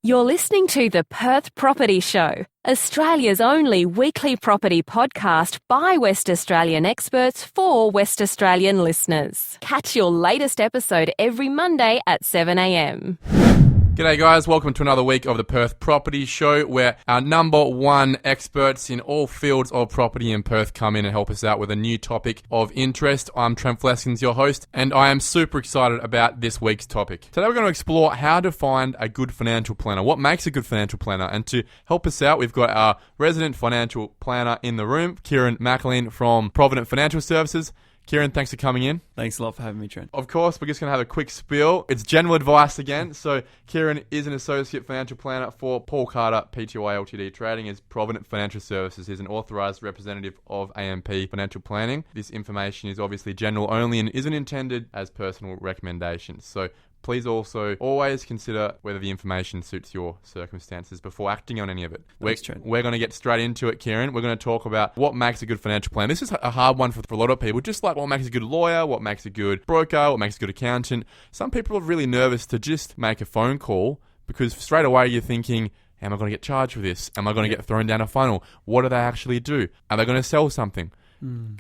You're listening to the Perth Property Show, Australia's only weekly property podcast by West Australian experts for West Australian listeners. Catch your latest episode every Monday at 7 a.m. G'day guys, welcome to another week of the Perth Property Show, where our number one experts in all fields of property in Perth come in and help us out with a new topic of interest. I'm Trent Fleskens, your host, and I am super excited about this week's topic. Today we're going to explore how to find a good financial planner, what makes a good financial planner, and to help us out, we've got our resident financial planner in the room, Kieran Mcerlean from Provident Financial Services. Kieran, thanks for coming in. Thanks a lot for having me, Trent. Of course, we're just going to have a quick spiel. It's general advice again. So, Kieran is an associate financial planner for Paul Carter Pty Ltd Trading as Provident Financial Services. He's an authorised representative of AMP Financial Planning. This information is obviously general only and isn't intended as personal recommendations. So, please also always consider whether the information suits your circumstances before acting on any of it. Thanks, Trent. We're going to get straight into it, Kieran. We're going to talk about what makes a good financial plan. This is a hard one for a lot of people, just like what makes a good lawyer, what makes a good broker, what makes a good accountant. Some people are really nervous to just make a phone call because straight away you're thinking, am I going to get charged for this? Am I going to get thrown down a funnel? What do they actually do? Are they going to sell something?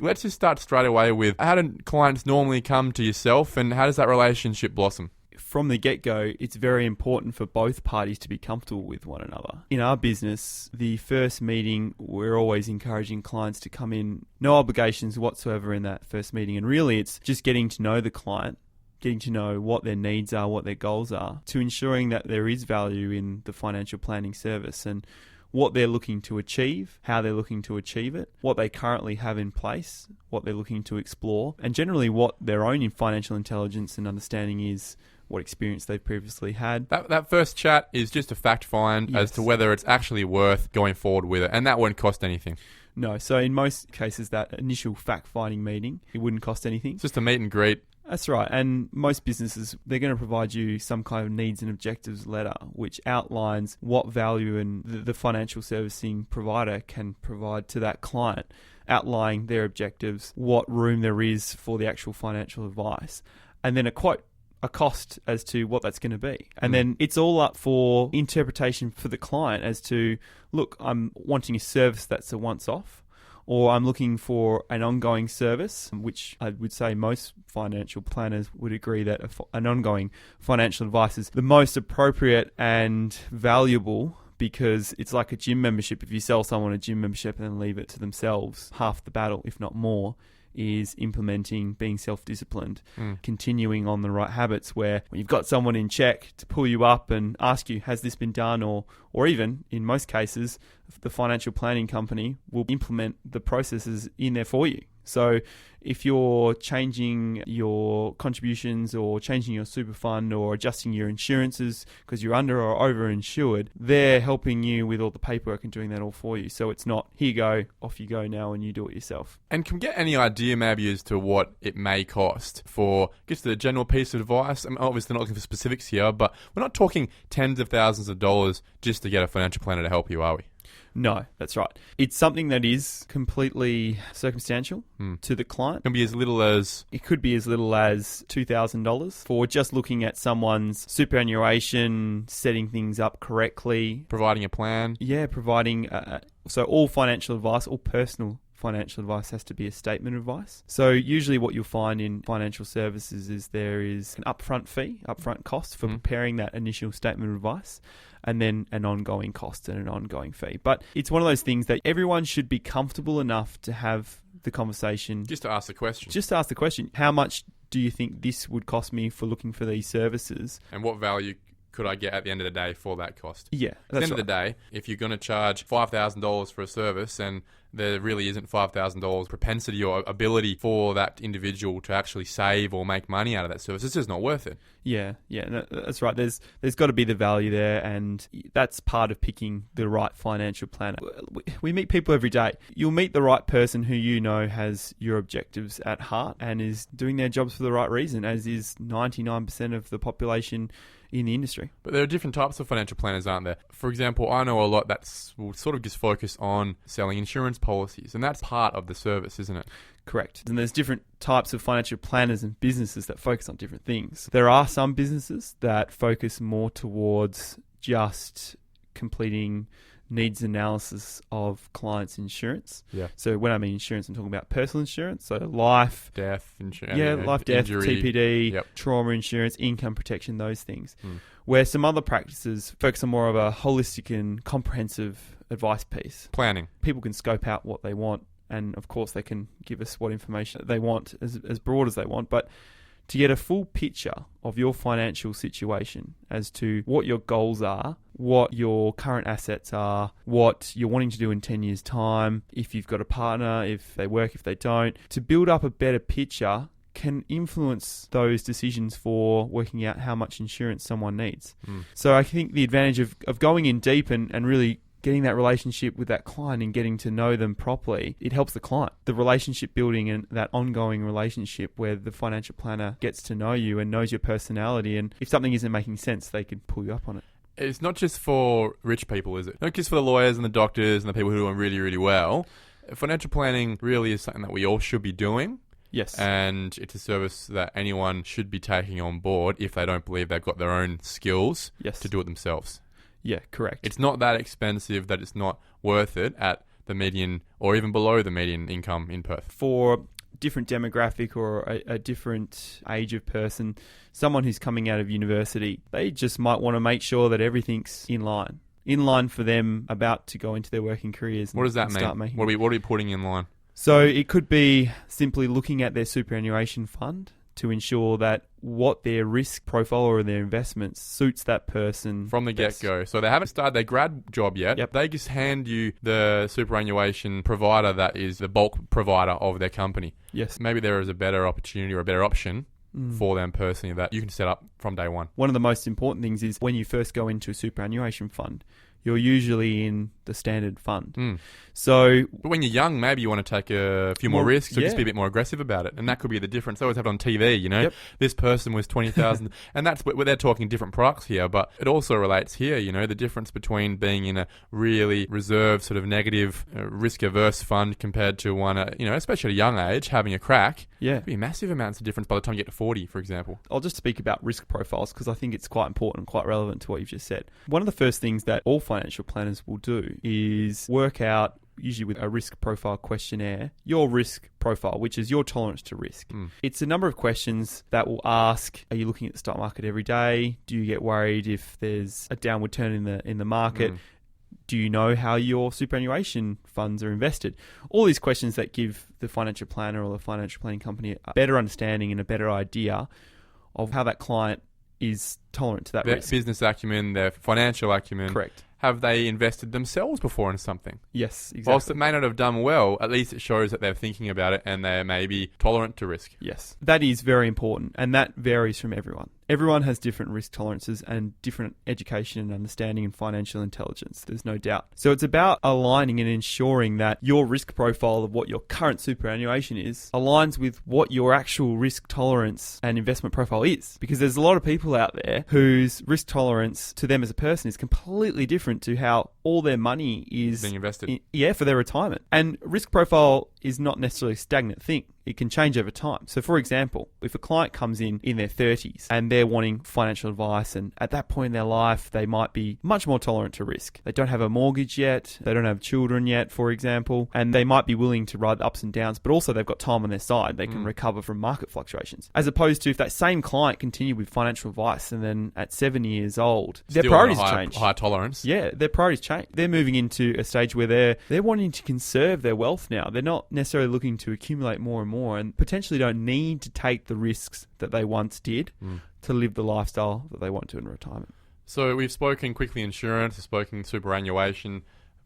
Let's just start straight away with how do clients normally come to yourself and how does that relationship blossom? From the get-go, it's very important for both parties to be comfortable with one another. In our business, the first meeting, we're always encouraging clients to come in, no obligations whatsoever in that first meeting. And really, it's just getting to know the client, getting to know what their needs are, what their goals are, to ensuring that there is value in the financial planning service and what they're looking to achieve, how they're looking to achieve it, what they currently have in place, what they're looking to explore, and generally what their own financial intelligence and understanding is, what experience they've previously had. That first chat is just a fact find as to whether it's actually worth going forward with it, and that won't cost anything. No, so in most cases, that initial fact-finding meeting, it wouldn't cost anything. It's just a meet and greet. That's right, and most businesses, they're going to provide you some kind of needs and objectives letter, which outlines what value and the financial servicing provider can provide to that client, outlining their objectives, what room there is for the actual financial advice, and then a cost as to what that's going to be. And then it's all up for interpretation for the client as to, look, I'm wanting a service that's a once-off, or I'm looking for an ongoing service, which I would say most financial planners would agree that an ongoing financial advice is the most appropriate and valuable because it's like a gym membership. If you sell someone a gym membership and then leave it to themselves, half the battle, if not more, is implementing, being self-disciplined, continuing on the right habits where when you've got someone in check to pull you up and ask you, has this been done? Or even, in most cases, the financial planning company will implement the processes in there for you. So if you're changing your contributions or changing your super fund or adjusting your insurances because you're under or over-insured, they're helping you with all the paperwork and doing that all for you. So it's not, here you go, off you go now and you do it yourself. And can we get any idea maybe as to what it may cost for just a general piece of advice? I'm obviously not looking for specifics here, but we're not talking tens of thousands of dollars just to get a financial planner to help you, are we? No, that's right. It's something that is completely circumstantial to the client. It can be as little as... It could be as little as $2,000 for just looking at someone's superannuation, setting things up correctly. Providing a plan. Yeah, providing... so all financial advice, all personal financial advice has to be a statement of advice. So usually what you'll find in financial services is there is an upfront cost for preparing that initial statement of advice, and then an ongoing cost and an ongoing fee. But it's one of those things that everyone should be comfortable enough to have the conversation. Just to ask the question. Just to ask the question, how much do you think this would cost me for looking for these services? And what value could I get at the end of the day for that cost? Yeah, at the end of the day, if you're going to charge $5,000 for a service and there really isn't $5,000 propensity or ability for that individual to actually save or make money out of that service, it's just not worth it. Yeah, no, that's right. There's got to be the value there, and that's part of picking the right financial planner. We meet people every day. You'll meet the right person who you know has your objectives at heart and is doing their jobs for the right reason, as is 99% of the population in the industry. But there are different types of financial planners, aren't there? For example, I know a lot that will sort of just focus on selling insurance policies, and that's part of the service, isn't it? Correct. And there's different types of financial planners and businesses that focus on different things. There are some businesses that focus more towards just completing needs analysis of clients' insurance. Yeah. So when I mean insurance, I'm talking about personal insurance, so life, Death insurance. yeah, life, death, injury, TPD, yep. trauma insurance, income protection, those things. Where some other practices focus on more of a holistic and comprehensive advice piece. Planning. People can scope out what they want, and of course they can give us what information they want as broad as they want, but to get a full picture of your financial situation as to what your goals are, what your current assets are, what you're wanting to do in 10 years' time, if you've got a partner, if they work, if they don't, to build up a better picture can influence those decisions for working out how much insurance someone needs. So I think the advantage of going in deep and really getting that relationship with that client and getting to know them properly, it helps the client. The relationship building and that ongoing relationship where the financial planner gets to know you and knows your personality, and if something isn't making sense, they can pull you up on it. It's not just for rich people, is it? Not just for the lawyers and the doctors and the people who are doing really, really well. Financial planning really is something that we all should be doing. Yes. And it's a service that anyone should be taking on board if they don't believe they've got their own skills to do it themselves. Yeah, correct. It's not that expensive that it's not worth it at the median or even below the median income in Perth. For different demographic or a different age of person, someone who's coming out of university, they just might want to make sure that everything's in line for them about to go into their working careers. What does that mean? What are we putting in line? So it could be simply looking at their superannuation fund to ensure that what their risk profile or their investments suits that person from the get-go. So they haven't started their grad job yet. Yep. They just hand you the superannuation provider that is the bulk provider of their company. Yes. Maybe there is a better opportunity or a better option for them personally that you can set up from day one. One of the most important things is when you first go into a superannuation fund, you're usually in the standard fund. So, but when you're young, maybe you want to take a few more risks or just be a bit more aggressive about it. And that could be the difference. They always have it on TV, you know. Yep. This person was 20,000. And that's where they're talking different products here. But it also relates here, you know, the difference between being in a really reserved, sort of negative, risk-averse fund compared to one, you know, especially at a young age, having a crack. Yeah. It'd be massive amounts of difference by the time you get to 40, for example. I'll just speak about risk profiles because I think it's quite important, quite relevant to what you've just said. One of the first things that all financial planners will do is work out, usually with a risk profile questionnaire, your risk profile, which is your tolerance to risk. It's a number of questions that will ask, are you looking at the stock market every day? Do you get worried if there's a downward turn in the market? Do you know how your superannuation funds are invested? All these questions that give the financial planner or the financial planning company a better understanding and a better idea of how that client is tolerant to that risk. Their business acumen, their financial acumen. Correct. Have they invested themselves before in something? Yes, exactly. Whilst it may not have done well, at least it shows that they're thinking about it and they may be tolerant to risk. Yes, that is very important, and that varies from everyone. Everyone has different risk tolerances and different education and understanding and financial intelligence, there's no doubt. So it's about aligning and ensuring that your risk profile of what your current superannuation is aligns with what your actual risk tolerance and investment profile is. Because there's a lot of people out there whose risk tolerance to them as a person is completely different to how all their money is being invested. For their retirement. And risk profile is not necessarily a stagnant thing. It can change over time. So for example, if a client comes in their 30s and they're wanting financial advice, and at that point in their life, they might be much more tolerant to risk. They don't have a mortgage yet. They don't have children yet, for example, and they might be willing to ride the ups and downs, but also they've got time on their side. They can recover from market fluctuations. As opposed to if that same client continued with financial advice and then at 70 years old, their priorities change. High tolerance. Yeah, their priorities change. They're moving into a stage where they're wanting to conserve their wealth now. They're not necessarily looking to accumulate more and more, and potentially don't need to take the risks that they once did to live the lifestyle that they want to in retirement. So we've spoken quickly insurance, we've spoken superannuation,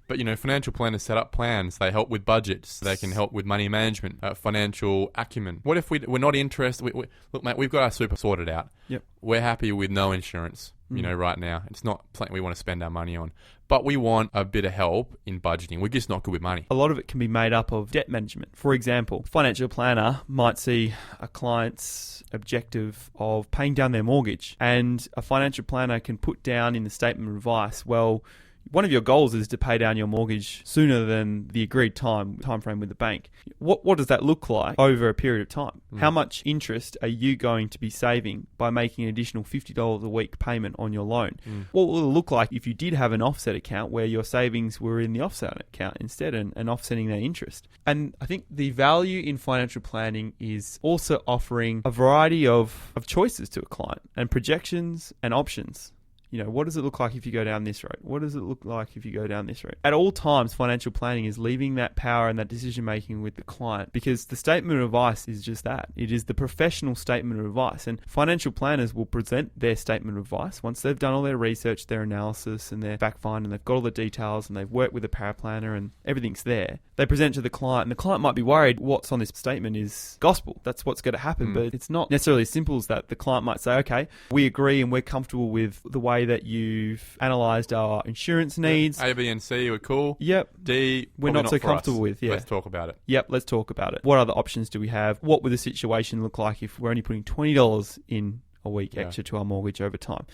but you know, financial planners set up plans. They help with budgets. They can help with money management, financial acumen. What if we're not interested? Look, mate, we've got our super sorted out. Yep. We're happy with no insurance. You know, right now, it's not something we want to spend our money on, but we want a bit of help in budgeting. We're just not good with money. A lot of it can be made up of debt management. For example, a financial planner might see a client's objective of paying down their mortgage, and a financial planner can put down in the statement of advice, well, one of your goals is to pay down your mortgage sooner than the agreed time frame with the bank. What does that look like over a period of time? How much interest are you going to be saving by making an additional $50 a week payment on your loan? What will it look like if you did have an offset account where your savings were in the offset account instead and offsetting that interest? And I think the value in financial planning is also offering a variety of choices to a client and projections and options. What does it look like if you go down this road? What does it look like if you go down this road? At all times, financial planning is leaving that power and that decision-making with the client, because the statement of advice is just that. It is the professional statement of advice, and financial planners will present their statement of advice once they've done all their research, their analysis, and their fact find, and they've got all the details, and they've worked with a paraplanner, and everything's there. They present to the client, and the client might be worried what's on this statement is gospel. That's what's going to happen, but it's not necessarily as simple as that. The client might say, okay, we agree and we're comfortable with the way that you've analysed our insurance needs. A, B, and C were cool. Yep. D, we're not so comfortable with. Yeah. Let's talk about it. Yep, let's talk about it. What other options do we have? What would the situation look like if we're only putting $20 in a week extra to our mortgage over time?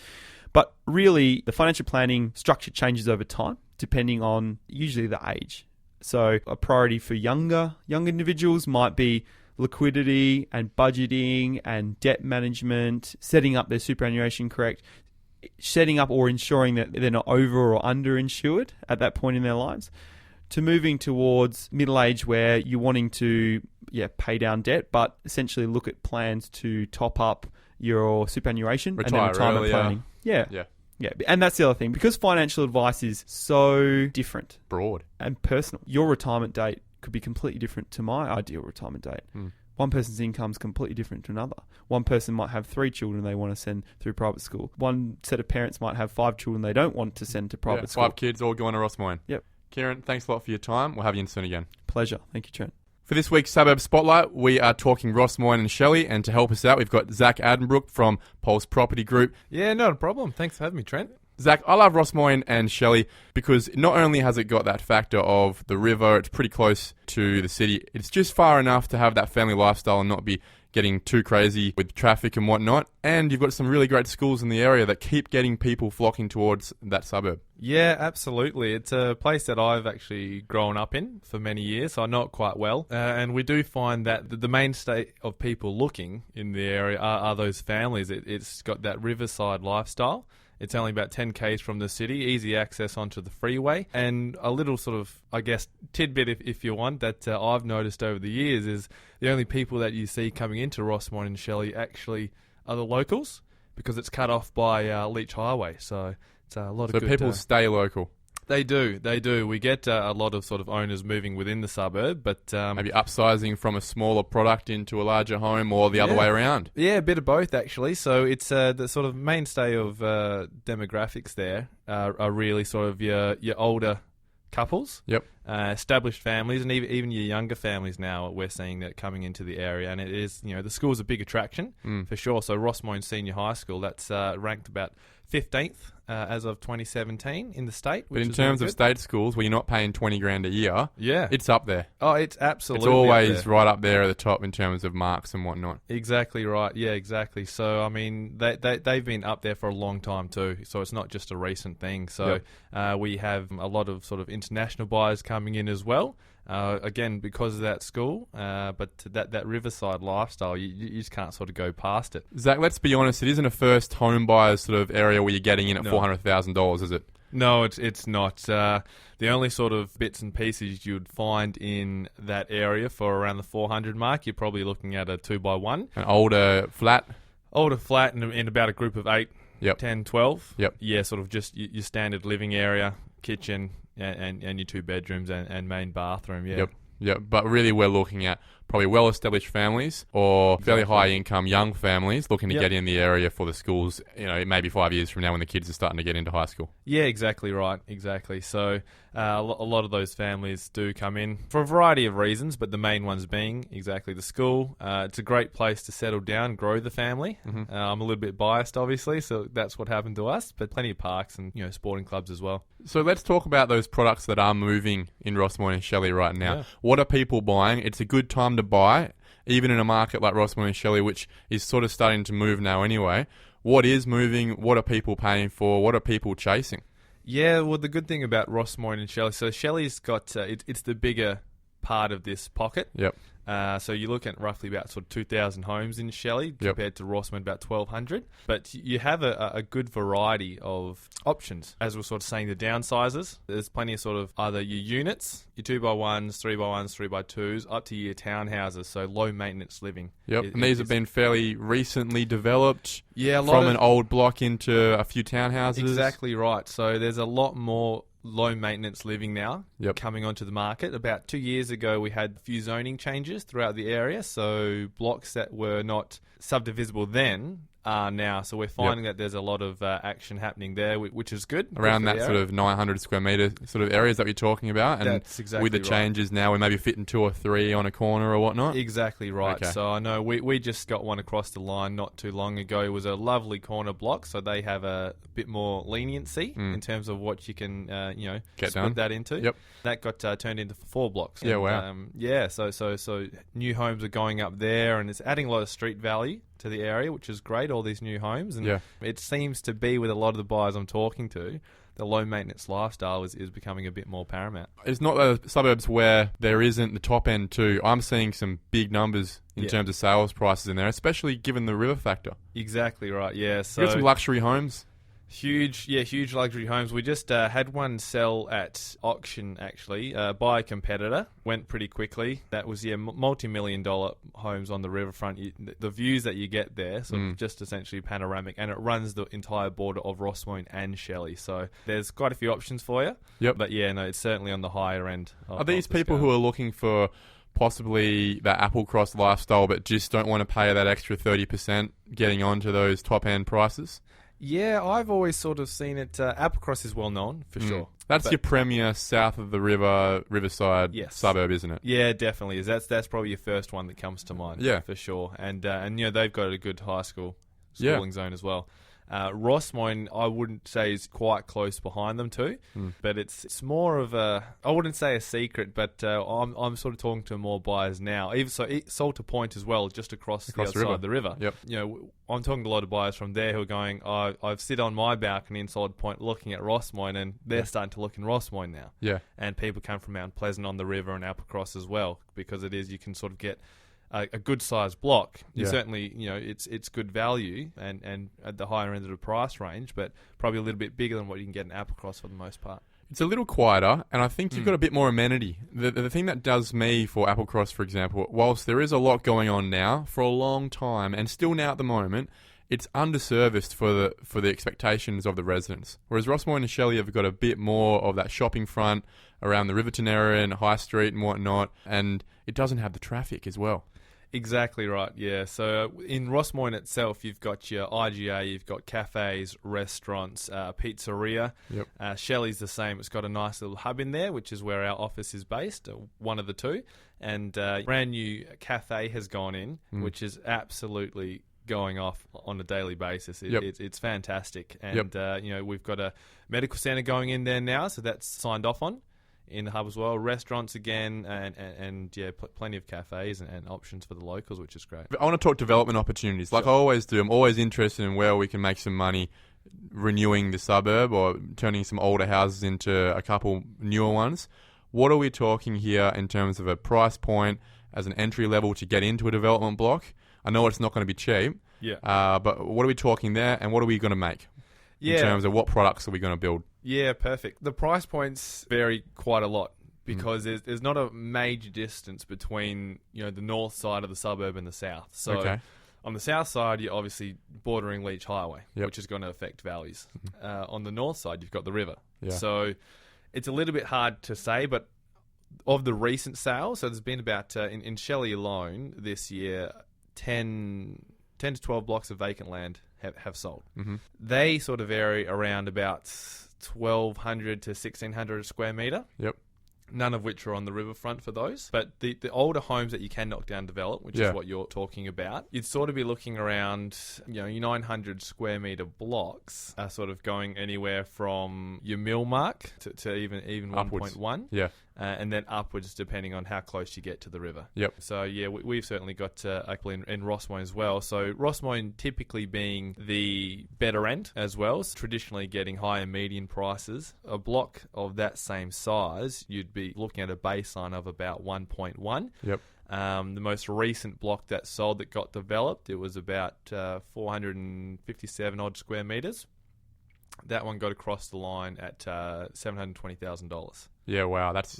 But really, the financial planning structure changes over time, depending on usually the age. So a priority for younger individuals might be liquidity and budgeting and debt management, setting up their superannuation correct, setting up or ensuring that they're not over or under insured at that point in their lives, to moving towards middle age where you're wanting to pay down debt, but essentially look at plans to top up your superannuation and then retirement planning. Yeah. And that's the other thing, because financial advice is so different, broad and personal. Your retirement date could be completely different to my ideal retirement date. One person's income is completely different to another. One person might have 3 children they want to send through private school. One set of parents might have 5 children they don't want to send to private school. 5 kids all going to Rossmoyne. Yep. Kieran, thanks a lot for your time. We'll have you in soon again. Pleasure. Thank you, Trent. For this week's Suburb Spotlight, we are talking Rossmoyne and Shelley, and to help us out, we've got Zac Addenbrooke from Pulse Property Group. Yeah, not a problem. Thanks for having me, Trent. Zac, I love Rossmoyne and Shelley because not only has it got that factor of the river, it's pretty close to the city, it's just far enough to have that family lifestyle and not be getting too crazy with traffic and whatnot. And you've got some really great schools in the area that keep getting people flocking towards that suburb. Yeah, absolutely. It's a place that I've actually grown up in for many years, so I know it quite well. And we do find that the mainstay of people looking in the area are those families. It's got that riverside lifestyle. It's only about 10 k's from the city, easy access onto the freeway, and a little sort of, I guess, tidbit, if you want, that I've noticed over the years is the only people that you see coming into Rossmoyne and Shelley actually are the locals, because it's cut off by Leach Highway, so it's a lot of good... So people stay local? They do. We get a lot of sort of owners moving within the suburb, but... maybe upsizing from a smaller product into a larger home, or the other way around? Yeah, a bit of both, actually. So it's the sort of mainstay of demographics there are really sort of your older couples, established families, and even your younger families now we're seeing that coming into the area. And it is, the school's a big attraction, for sure. So Rossmoyne Senior High School, that's ranked about 15th as of 2017 in the state. But in terms of state schools where you're not paying $20,000 a year, it's up there. Oh, it's absolutely. It's always right up there at the top in terms of marks and whatnot. Exactly right. Yeah, exactly. So I mean, they've been up there for a long time too. So it's not just a recent thing. So we have a lot of sort of international buyers coming in as well. Again, because of that school, but that riverside lifestyle, you just can't sort of go past it. Zac, let's be honest, it isn't a first home buyer's sort of area where you're getting in at $400,000, is it? No, it's not. The only sort of bits and pieces you'd find in that area for around the 400 mark, you're probably looking at a 2x1. An older flat? Older flat in about a group of 8, 10, 12. Yep. Yeah, sort of just your standard living area, kitchen, and your 2 bedrooms and main bathroom, Yep, but really we're looking at probably well-established families or fairly high-income young families looking to get in the area for the schools, maybe 5 years from now when the kids are starting to get into high school. Yeah, exactly right, exactly. So a lot of those families do come in for a variety of reasons, but the main ones being exactly the school. It's a great place to settle down, grow the family. I'm a little bit biased, obviously, so that's what happened to us, but plenty of parks and sporting clubs as well. So let's talk about those products that are moving in Rossmoyne and Shelley right now. What are people buying? It's a good time to buy, even in a market like Rossmoyne and Shelley, which is sort of starting to move now anyway. What is moving? What are people paying for? What are people chasing? Yeah, well, the good thing about Rossmoyne and Shelley, so Shelley's got, it's the bigger part of this pocket. Yep. So you look at roughly about sort of 2,000 homes in Shelley compared to Rossmoyne about 1,200. But you have a good variety of options. As we're sort of saying, the downsizers, there's plenty of sort of either your units, your 2x1s, 3x1s, 3x2s, up to your townhouses, so low maintenance living. Yep, and these have been fairly recently developed from an old block into a few townhouses. Exactly right. So there's a lot more low maintenance living now coming onto the market. About 2 years ago, we had a few zoning changes throughout the area. So blocks that were not subdivisible then are now. So we're finding that there's a lot of action happening there, which is good. Around that sort of 900 square metre sort of areas that we're talking about. And that's exactly with the changes now, we maybe fitting 2 or 3 on a corner or whatnot. Exactly right. Okay. So I know we just got one across the line not too long ago. It was a lovely corner block, so they have a bit more leniency in terms of what you can, Get split done. that into. Yep. That got turned into 4 blocks. Yeah, and, wow. So new homes are going up there, and it's adding a lot of street value to the area, which is great, all these new homes. And it seems to be with a lot of the buyers I'm talking to, the low maintenance lifestyle is becoming a bit more paramount. It's not the suburbs where there isn't the top end too. I'm seeing some big numbers in terms of sales prices in there, especially given the river factor. Exactly right, yeah. So You got some luxury homes. Huge luxury homes. We just had one sell at auction, actually, by a competitor. Went pretty quickly. That was, multi-million-dollar homes on the riverfront. The views that you get there, just essentially panoramic, and it runs the entire border of Rossmoyne and Shelley. So there's quite a few options for you. Yep. But it's certainly on the higher end. Are these people who are looking for possibly that Applecross lifestyle but just don't want to pay that extra 30% getting onto those top-end prices? Yeah, I've always sort of seen it. Applecross is well known, for sure. That's your premier south of the riverside suburb, isn't it? Yeah, definitely is. That's probably your first one that comes to mind. Yeah, for sure. And they've got a good high school schooling zone as well. Rossmoyne, I wouldn't say is quite close behind them too, but it's more of a, I wouldn't say a secret, but I'm sort of talking to more buyers now. Even so, Salter Point as well, just across the other side of the river. Yep. I'm talking to a lot of buyers from there who are going, I've sit on my balcony in Salter Point looking at Rossmoyne, and they're starting to look in Rossmoyne now. Yeah. And people come from Mount Pleasant on the river and Applecross as well, because you can sort of get a good sized block. You certainly, it's good value and at the higher end of the price range, but probably a little bit bigger than what you can get in Applecross for the most part. It's a little quieter, and I think you've got a bit more amenity. The thing that does me for Applecross, for example, whilst there is a lot going on now, for a long time, and still now at the moment, it's underserviced for the expectations of the residents. Whereas Rossmoyne and Shelley have got a bit more of that shopping front around the Riverton area and High Street and whatnot, and it doesn't have the traffic as well. Exactly right, yeah. So in Rossmoyne itself, you've got your IGA, you've got cafes, restaurants, pizzeria. Yep. Shelley's the same. It's got a nice little hub in there, which is where our office is based, one of the two. And brand new cafe has gone in, which is absolutely going off on a daily basis. It's fantastic. And, we've got a medical centre going in there now, so that's signed off on in the hub as well. Restaurants again, and plenty of cafes and options for the locals, which is great. I want to talk development opportunities. Like I always do, I'm always interested in where we can make some money renewing the suburb or turning some older houses into a couple newer ones. What are we talking here in terms of a price point as an entry level to get into a development block? I know it's not going to be cheap, but what are we talking there, and what are we going to make in terms of what products are we going to build? Yeah, perfect. The price points vary quite a lot because there's not a major distance between the north side of the suburb and the south. So on the south side, you're obviously bordering Leach Highway, which is going to affect values. On the north side, you've got the river. So it's a little bit hard to say, but of the recent sales, so there's been about, in Shelley alone this year, 10 to 12 blocks of vacant land have sold. They sort of vary around about 1,200 to 1,600 square metre. Yep. None of which are on the riverfront for those. But the older homes that you can knock down, develop, which is what you're talking about, you'd sort of be looking around, your 900 square metre blocks are sort of going anywhere from your mil mark to even 1.1. Yeah. and then upwards depending on how close you get to the river. Yep. So yeah, we've certainly got a couple in Rossmoyne as well. So Rossmoyne typically being the better end as well, so traditionally getting high and median prices. A block of that same size, you'd be looking at a baseline of about 1.1. Yep. The most recent block that sold that got developed, it was about 457 odd square metres. That one got across the line at $720,000. Yeah, wow, that's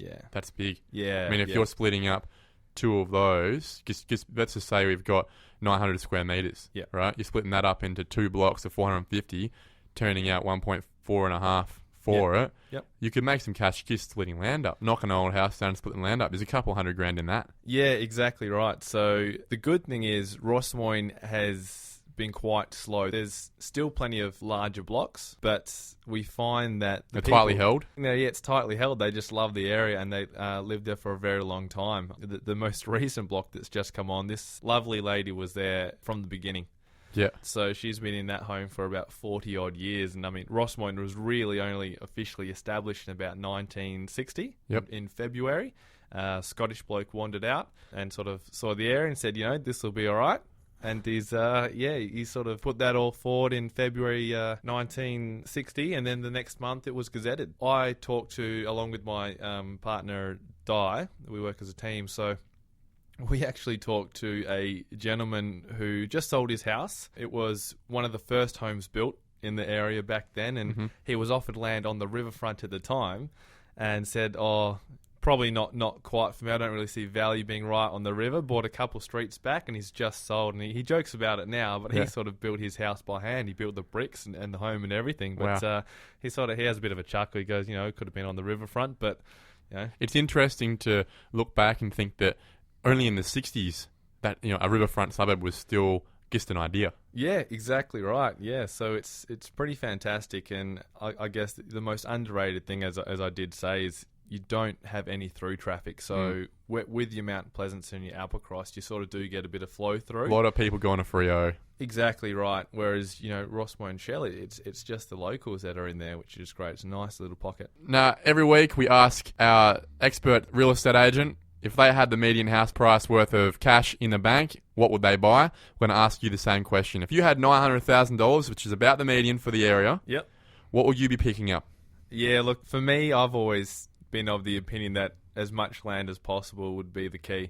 big. Yeah. I mean, if you're splitting up two of those, just let's just say we've got 900 square metres, right? You're splitting that up into two blocks of 450, turning out 1.4 and a half for it. Yep. You could make some cash just splitting land up, knocking an old house down and splitting land up. There's a couple $100,000 in that. Yeah, exactly right. So the good thing is Rossmoyne has been quite slow. There's still plenty of larger blocks, but we find that They're tightly held? Yeah, it's tightly held. They just love the area and they lived there for a very long time. The most recent block that's just come on, this lovely lady was there from the beginning. Yeah. So she's been in that home for about 40 odd years. And I mean, Rossmoyne was really only officially established in about 1960 in February. Scottish bloke wandered out and sort of saw the area and said, this will be all right. And he's he sort of put that all forward in February 1960, and then the next month it was gazetted. I talked to, along with my partner Di, we work as a team, so we actually talked to a gentleman who just sold his house. It was one of the first homes built in the area back then, and he was offered land on the riverfront at the time and said, probably not quite for me. I don't really see value being right on the river. Bought a couple streets back and he's just sold. And he jokes about it now, but he sort of built his house by hand. He built the bricks and the home and everything. But he has a bit of a chuckle. He goes, it could have been on the riverfront, but It's interesting to look back and think that only in the 60s that a riverfront suburb was still just an idea. Yeah, exactly right. Yeah, so it's pretty fantastic. And I guess the most underrated thing, as I did say, is you don't have any through traffic. So with your Mount Pleasance and your Applecross, you sort of do get a bit of flow through. A lot of people going to Freo. Exactly right. Whereas, Rossmoyne and Shelley, it's just the locals that are in there, which is great. It's a nice little pocket. Now, every week we ask our expert real estate agent, if they had the median house price worth of cash in the bank, what would they buy? We're going to ask you the same question. If you had $900,000, which is about the median for the area, what would you be picking up? Yeah, look, for me, I've always been of the opinion that as much land as possible would be the key.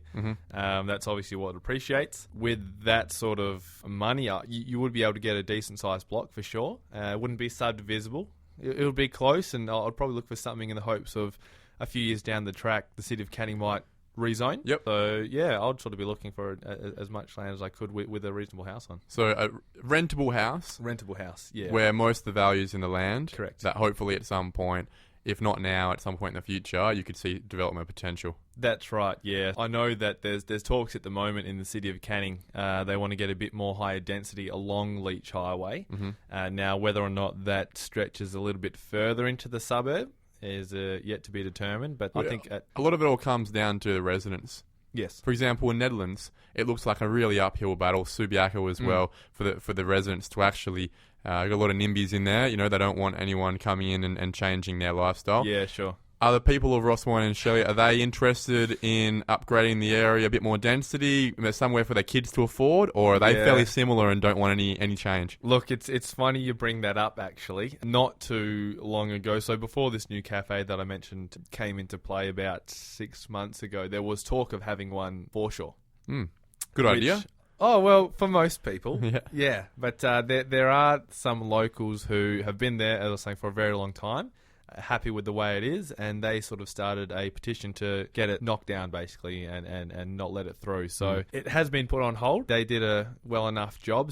That's obviously what it appreciates. With that sort of money, you would be able to get a decent sized block for sure. It wouldn't be subdivisible. It would be close, and I'd probably look for something in the hopes of a few years down the track, the city of Canning might rezone. Yep. So yeah, I'd sort of be looking for as much land as I could with a reasonable house on. So a rentable house. Rentable house, yeah. Where most of the value is in the land. Correct. That hopefully at some point, if not now, at some point in the future, you could see development potential. That's right, yeah. I know that there's talks at the moment in the city of Canning. They want to get a bit more higher density along Leach Highway. Now, whether or not that stretches a little bit further into the suburb is yet to be determined. But I think a lot of it all comes down to the residents. Yes. For example, in Netherlands, it looks like a really uphill battle. Subiaco as well for the residents to actually. Got a lot of NIMBYs in there. They don't want anyone coming in and changing their lifestyle. Yeah, sure. Are the people of Rossmoyne and Shelley, are they interested in upgrading the area a bit more density, somewhere for their kids to afford, or are they fairly similar and don't want any change? Look, it's funny you bring that up, actually. Not too long ago, so before this new cafe that I mentioned came into play about 6 months ago, there was talk of having one foreshore. Good idea. Oh, well, for most people, yeah. But there are some locals who have been there, as I was saying, for a very long time, happy with the way it is, and they sort of started a petition to get it knocked down, basically, and not let it through. So it has been put on hold. They did a well enough job,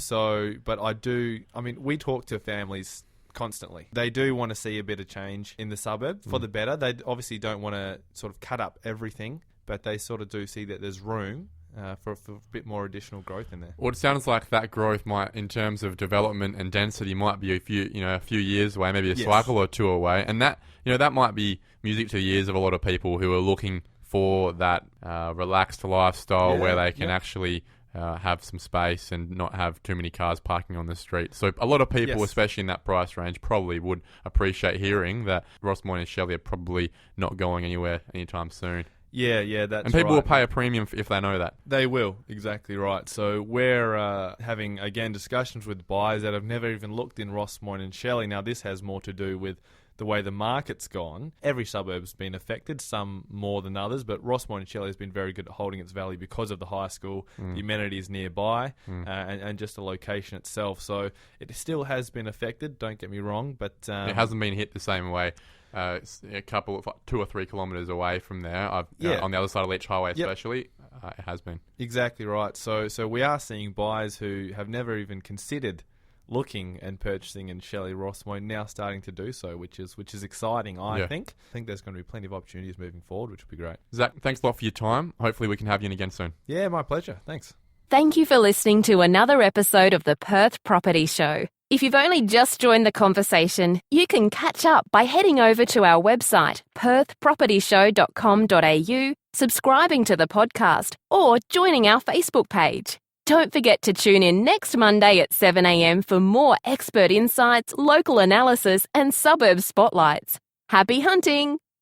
but we talk to families constantly. They do want to see a bit of change in the suburb for the better. They obviously don't want to sort of cut up everything, but they sort of do see that there's room for a bit more additional growth in there. Well, it sounds like that growth might, in terms of development and density, might be a few years away, maybe a cycle or two away, and that might be music to the ears of a lot of people who are looking for that relaxed lifestyle where they can actually have some space and not have too many cars parking on the street. So a lot of people, Yes. especially in that price range, probably would appreciate hearing that Rossmoyne and Shelley are probably not going anywhere anytime soon. Yeah, that's And people right. will pay a premium if they know that. They will, exactly right. So we're having, again, discussions with buyers that have never even looked in Rossmoyne and Shelley. Now, this has more to do with the way the market's gone. Every suburb's been affected, some more than others, but Rossmoyne and Shelley has been very good at holding its value because of the high school, the amenities nearby, and just the location itself. So it still has been affected, don't get me wrong, but... It hasn't been hit the same way. It's a couple of 2 or 3 kilometres away from there, on the other side of Leach Highway especially, it has been. Exactly right. So we are seeing buyers who have never even considered looking and purchasing in Shelley Rossmoyne now starting to do so, which is exciting, I think. I think there's going to be plenty of opportunities moving forward, which will be great. Zach, thanks a lot for your time. Hopefully we can have you in again soon. Yeah, my pleasure. Thanks. Thank you for listening to another episode of the Perth Property Show. If you've only just joined the conversation, you can catch up by heading over to our website, perthpropertyshow.com.au, subscribing to the podcast, or joining our Facebook page. Don't forget to tune in next Monday at 7 a.m. for more expert insights, local analysis, and suburb spotlights. Happy hunting!